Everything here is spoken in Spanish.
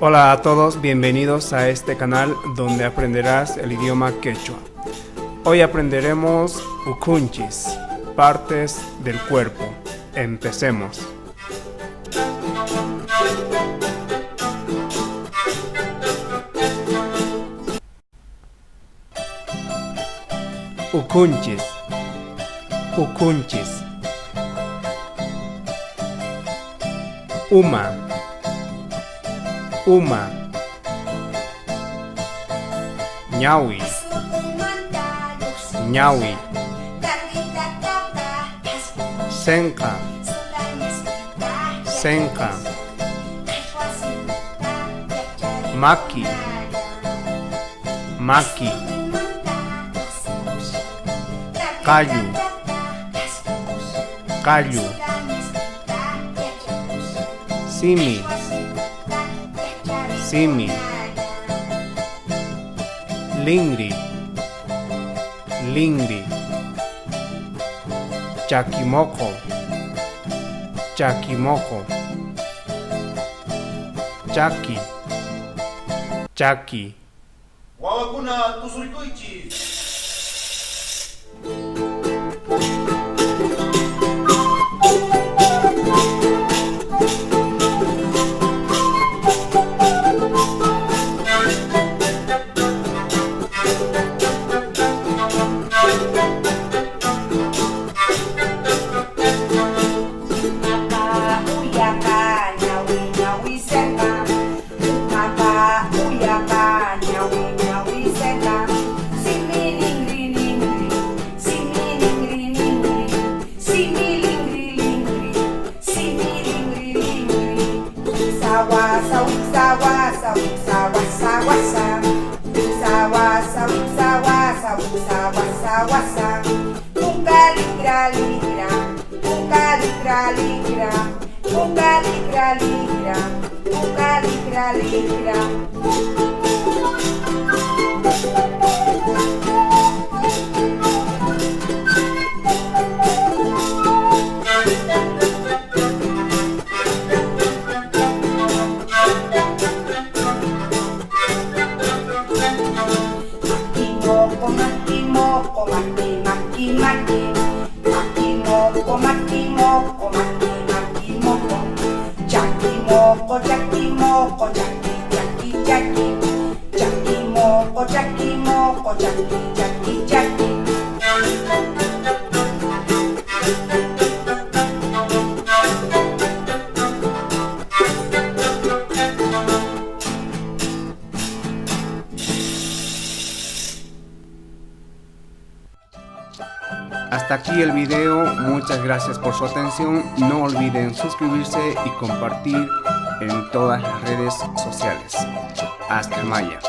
Hola a todos, bienvenidos a este canal donde aprenderás el idioma quechua. Hoy aprenderemos ukunchis, partes del cuerpo. Empecemos. Ukunchis, ukunchis. Uma, uma. Nyawi, nyawi. Senka, senka. Maki, maki. Kayu, kayu. Simi, simi. Lingri, lingri. Chakimoko, chakimoko. Chaki, chaki. Wawakuna tusurikuichi. Wasa, wasa, wasa, wasa, wasa. Wasa, wasa, wasa, wasa, wasa, wasa. Unga ligra, ligra. Unga ligra, ligra. Unga ligra, ligra. Unga ligra, ligra. Maki moko, maki maki maki. Maki moko, maki moko, maki maki moko. Jaki moko, jaki moko, jaki jaki jaki. Jaki moko, jaki moko, jaki jaki jaki. Hasta aquí el video, muchas gracias por su atención. No olviden suscribirse y compartir en todas las redes sociales. Hasta Maya.